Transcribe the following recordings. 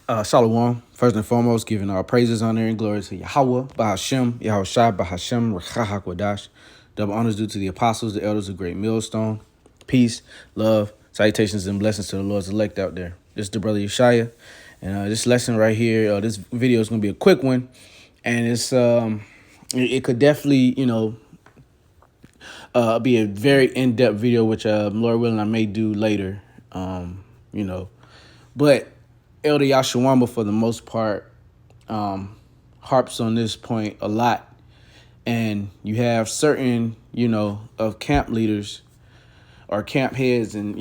Shalom. First and foremost, giving our praises, honor, and glory to Yahweh, Bahashem, Yahushua, Bahashem, Rechah HaKodash. Double honors due to the apostles, the elders of Great Millstone. Peace, love, salutations, and blessings to the Lord's elect out there. This is the brother Yeshaya, and this lesson right here, this video is going to be a quick one, and it could definitely, be a very in-depth video, which Lord willing I may do later, but Elder Yashawamba, for the most part, harps on this point a lot. And you have certain, of camp leaders or camp heads, and,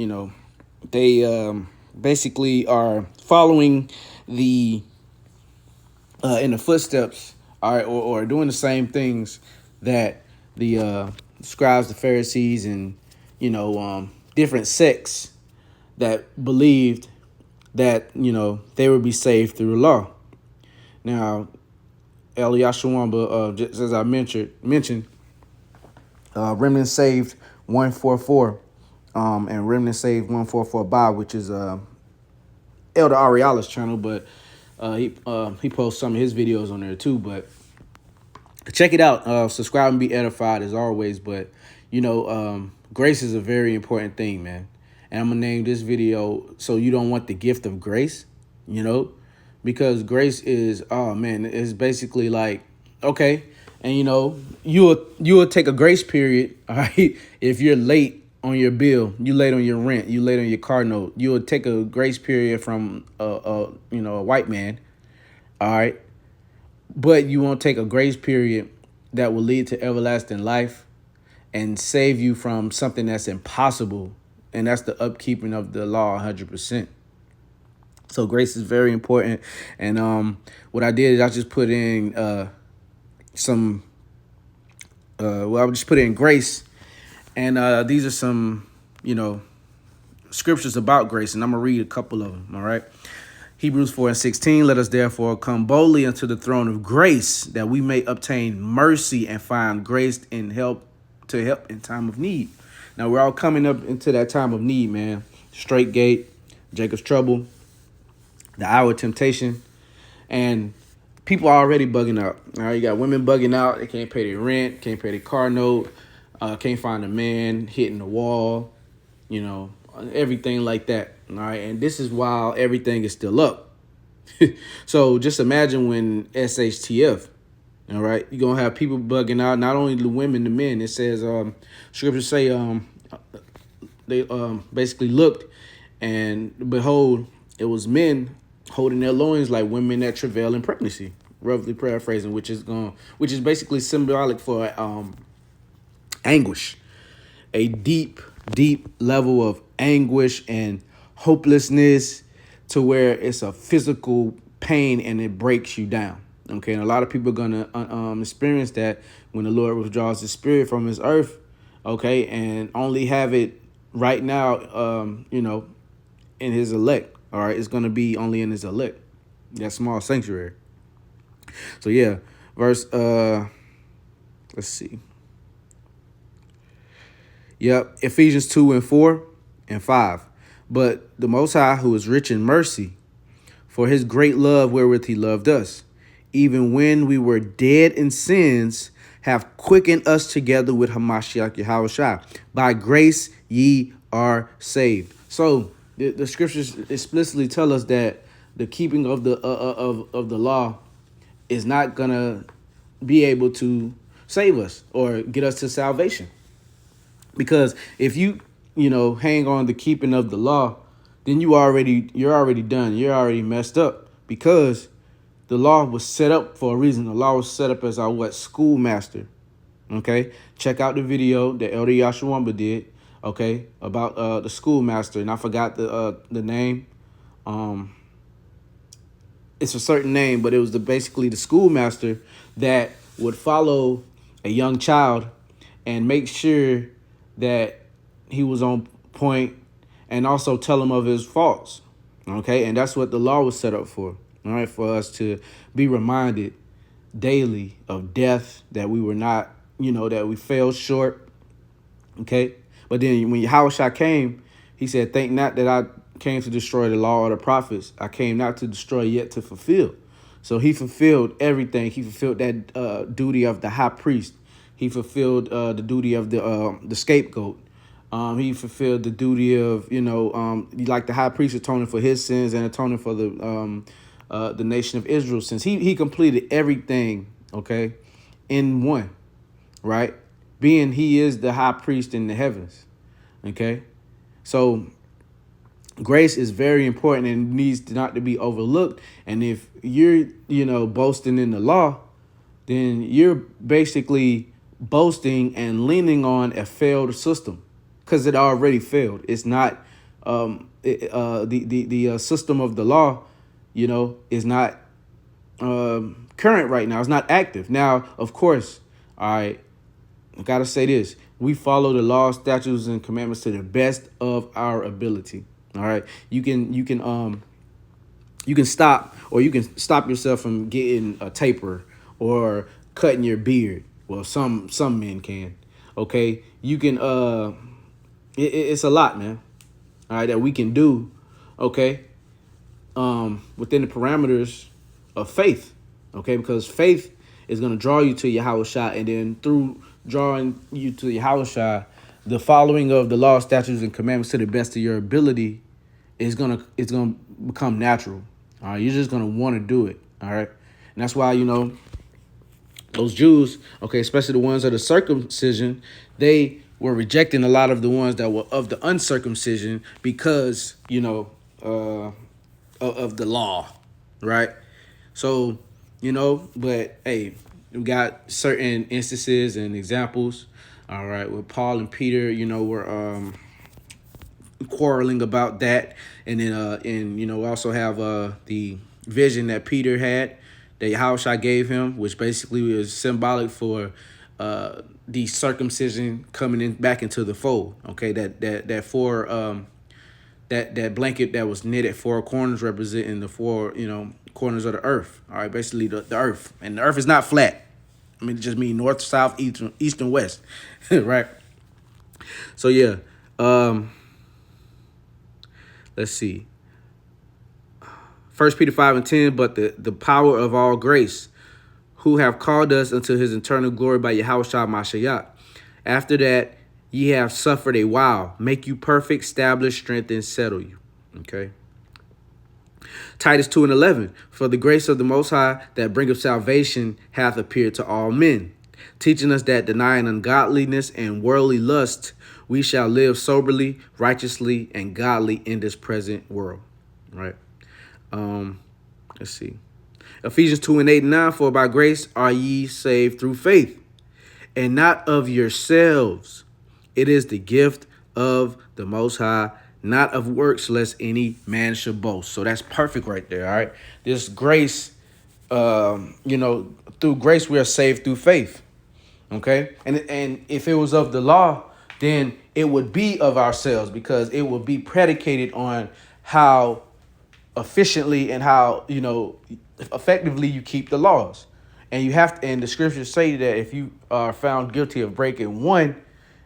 they basically are following the in the footsteps, all right, or doing the same things that the scribes, the Pharisees, and, different sects that believed that, they would be saved through the law. Now, El Yashawamba, just as I mentioned, Remnant Saved 144, and Remnant Saved 144 Bob, which is Elder Ariala's channel, but he posts some of his videos on there too. But check it out. Subscribe and be edified as always. But grace is a very important thing, man. And I'm going to name this video So You Don't Want the Gift of Grace, because grace is, it's basically like, okay. And, you will take a grace period, all right, if you're late on your bill, you late on your rent, you late on your car note, you will take a grace period from, a white man, all right. But you won't take a grace period that will lead to everlasting life and save you from something that's impossible. And that's the upkeeping of the law 100%. So grace is very important. And what I did is I just put in I just put in grace. And these are some, scriptures about grace. And I'm going to read a couple of them, all right? Hebrews 4:16, let us therefore come boldly unto the throne of grace, that we may obtain mercy and find grace and help in time of need. Now, we're all coming up into that time of need, man. Straight gate, Jacob's trouble, the hour of temptation, and people are already bugging out. All right, you got women bugging out. They can't pay their rent, can't pay their car note, can't find a man, hitting the wall, everything like that. All right, and this is while everything is still up. So just imagine when SHTF. All right, you're going to have people bugging out, not only the women, the men. It says, scriptures say, they basically looked, and behold, it was men holding their loins like women that travail in pregnancy, roughly paraphrasing, which is basically symbolic for anguish, a deep, deep level of anguish and hopelessness to where it's a physical pain and it breaks you down. Okay, and a lot of people are going to experience that when the Lord withdraws his spirit from his earth, okay, and only have it right now, in his elect, all right? It's going to be only in his elect, that small sanctuary. So, yeah, verse, let's see. Yep, Ephesians 2:4-5. But the Most High, who is rich in mercy, for his great love wherewith he loved us, even when we were dead in sins, have quickened us together with Hamashiach Yahushua. By grace ye are saved. So the scriptures explicitly tell us that the keeping of the of the law is not gonna be able to save us or get us to salvation. Because if you hang on the keeping of the law, then you're already done. You're already messed up, because the law was set up for a reason. The law was set up as our schoolmaster. Okay, check out the video that Elder Yashawamba did. Okay, about the schoolmaster, and I forgot the name. It's a certain name, but it was basically the schoolmaster that would follow a young child and make sure that he was on point, and also tell him of his faults. Okay, and that's what the law was set up for. All right, for us to be reminded daily of death, that we were not, that we fell short. Okay, but then when Yahushua came, he said, "Think not that I came to destroy the law or the prophets. I came not to destroy, yet to fulfill. So he fulfilled everything. He fulfilled that duty of the high priest. He fulfilled the duty of the scapegoat. He fulfilled the duty of, like the high priest atoning for his sins and atoning for the nation of Israel. Since he completed everything, okay, in one, right? Being he is the high priest in the heavens, okay? So grace is very important and needs not to be overlooked. And if you're, boasting in the law, then you're basically boasting and leaning on a failed system because it already failed. It's not the system of the law, is not current right now. It's not active. Now, of course, all right, I got to say this. We follow the laws, statutes, and commandments to the best of our ability. All right. You can stop, or you can stop yourself from getting a taper or cutting your beard. Well, some men can. Okay. You can it's a lot, man. All right, that we can do, okay, within the parameters of faith. Okay, because faith is going to draw you to Yahushua, and then through drawing you to Yahushua, the following of the law, statutes, and commandments to the best of your ability it's gonna become natural. All right, you're just gonna want to do it. All right, and that's why those Jews, okay, especially the ones of the circumcision, they were rejecting a lot of the ones that were of the uncircumcision because of the law, right? So but hey, we got certain instances and examples. All right, with Paul and Peter, were quarreling about that, and then we also have the vision that Peter had that Yahushua gave him, which basically was symbolic for the circumcision coming in back into the fold. Okay, that blanket that was knit at four corners representing the four corners of the earth. All right, basically the earth, and the earth is not flat. I mean, it just means north, south, east, and west, right? So yeah. Let's see. 1 Peter 5:10, but the power of all grace, who have called us unto his eternal glory by Yahushua Mashiach. After that, ye have suffered a while, make you perfect, establish, strengthen, settle you. Okay. Titus 2:11, for the grace of the Most High that bringeth salvation hath appeared to all men, teaching us that denying ungodliness and worldly lust, we shall live soberly, righteously, and godly in this present world. Right. Let's see. Ephesians 2:8-9, for by grace are ye saved through faith, and not of yourselves. It is the gift of the Most High, not of works, lest any man should boast. So that's perfect right there. All right. This grace, through grace, we are saved through faith. Okay. And if it was of the law, then it would be of ourselves, because it would be predicated on how efficiently and how, effectively you keep the laws. And you have to, and the scriptures say that if you are found guilty of breaking one,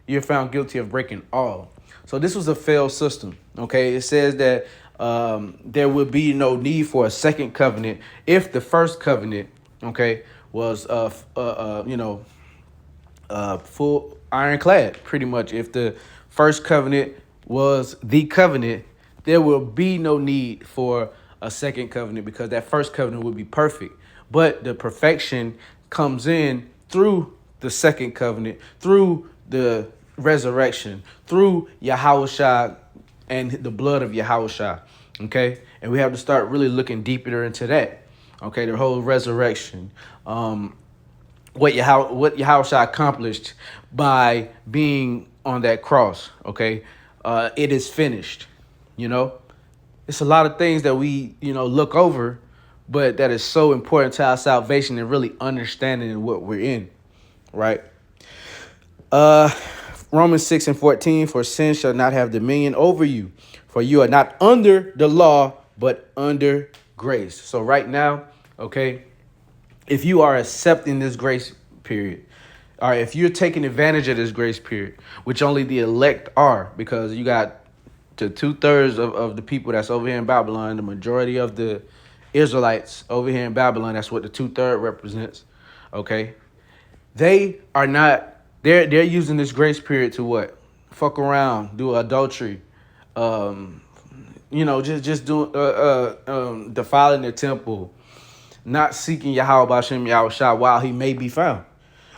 you're found guilty of breaking all. So this was a failed system. Okay. It says that there would be no need for a second covenant if the first covenant, okay, was full ironclad. Pretty much, if the first covenant was the covenant, there will be no need for a second covenant, because that first covenant would be perfect. But the perfection comes in through the second covenant, through the resurrection, through Yahushua and the blood of Yahushua. Okay, and we have to start really looking deeper into that. Okay, the whole resurrection, what Yahushua accomplished by being on that cross. Okay, it is finished. It's a lot of things that we look over, but that is so important to our salvation and really understanding what we're in. Right. Romans 6:14, for sin shall not have dominion over you, for you are not under the law, but under grace. So right now, okay, if you are accepting this grace period, all right, if you're taking advantage of this grace period, which only the elect are, because you got to 2/3 of the people that's over here in Babylon, the majority of the Israelites over here in Babylon, that's what the 2/3 represents. Okay. They are not, they're using this grace period to what? Fuck around, do adultery, just doing defiling the temple, not seeking Yahweh Bashem Yahweh Shah while he may be found.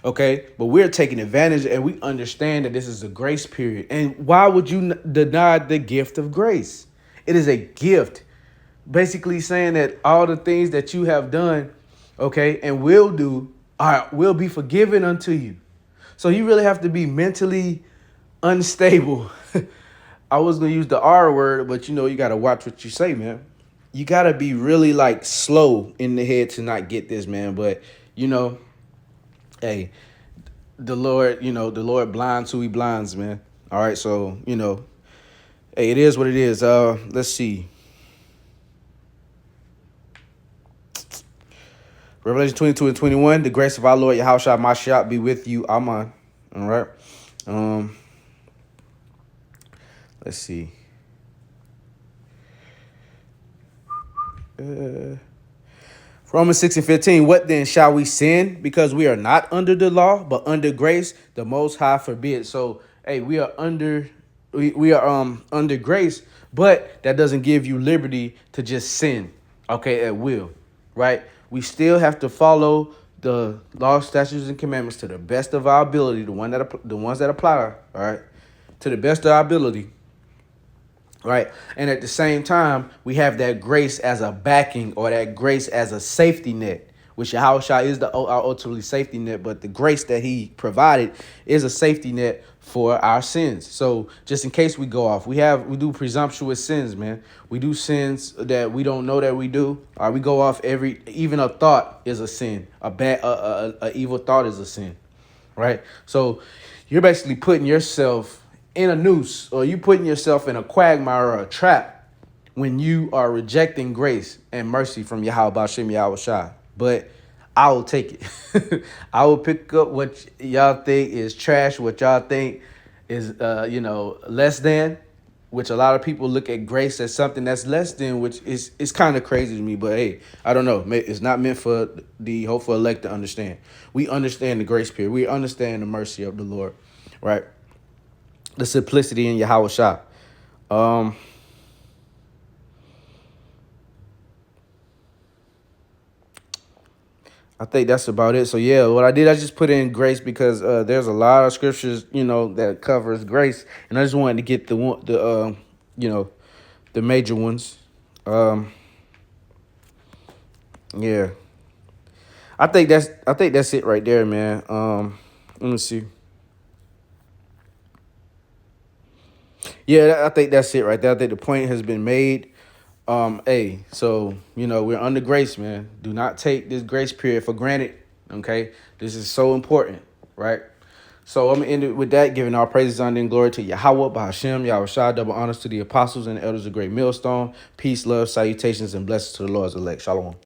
Okay, but we're taking advantage and we understand that this is a grace period. And why would you deny the gift of grace? It is a gift. Basically saying that all the things that you have done, okay, and will do will be forgiven unto you. So you really have to be mentally unstable. I was going to use the R word, but you got to watch what you say, man. You got to be really like slow in the head to not get this, man. But, hey, the Lord blinds who he blinds, man. All right. So, hey, it is what it is. Let's see. Revelation 22 and 21, the grace of our Lord Yahushua Mashiach be with you. Amen. All right. Let's see. Romans 6 and 15, what then shall we sin? Because we are not under the law, but under grace, the Most High forbid. So, hey, we are under grace, but that doesn't give you liberty to just sin, okay, at will, right? We still have to follow the law, statutes, and commandments to the best of our ability, the ones that apply, all right, to the best of our ability. Right. And at the same time, we have that grace as a backing, or that grace as a safety net, which Yahushua is our ultimately safety net. But the grace that he provided is a safety net for our sins. So just in case we go off, we do presumptuous sins, man. We do sins that we don't know that we do. We go off even a thought is a sin. A evil thought is a sin. Right. So you're basically putting yourself in a noose, or you putting yourself in a quagmire or a trap when you are rejecting grace and mercy from Yahweh Bashem Yahweh Shai. But I will take it. I will pick up what y'all think is trash, what y'all think is less than, which a lot of people look at grace as something that's less than, which is kind of crazy to me. But hey, I don't know. It's not meant for the hopeful elect to understand. We understand the grace period. We understand the mercy of the Lord, right? The simplicity in Yahweh Shah. I think that's about it. So yeah, what I did, I just put in grace because there's a lot of scriptures, that covers grace, and I just wanted to get the major ones. Yeah, I think that's it right there, man. Let me see. Yeah, I think that's it right there. I think the point has been made. So we're under grace, man. Do not take this grace period for granted. Okay, this is so important, right? So I'm gonna end it with that, giving our praises, honor, and glory to Yahweh, Bahashem, Yahweh Shah, double honors to the apostles and the elders of Great Millstone. Peace, love, salutations, and blessings to the Lord's elect. Shalom.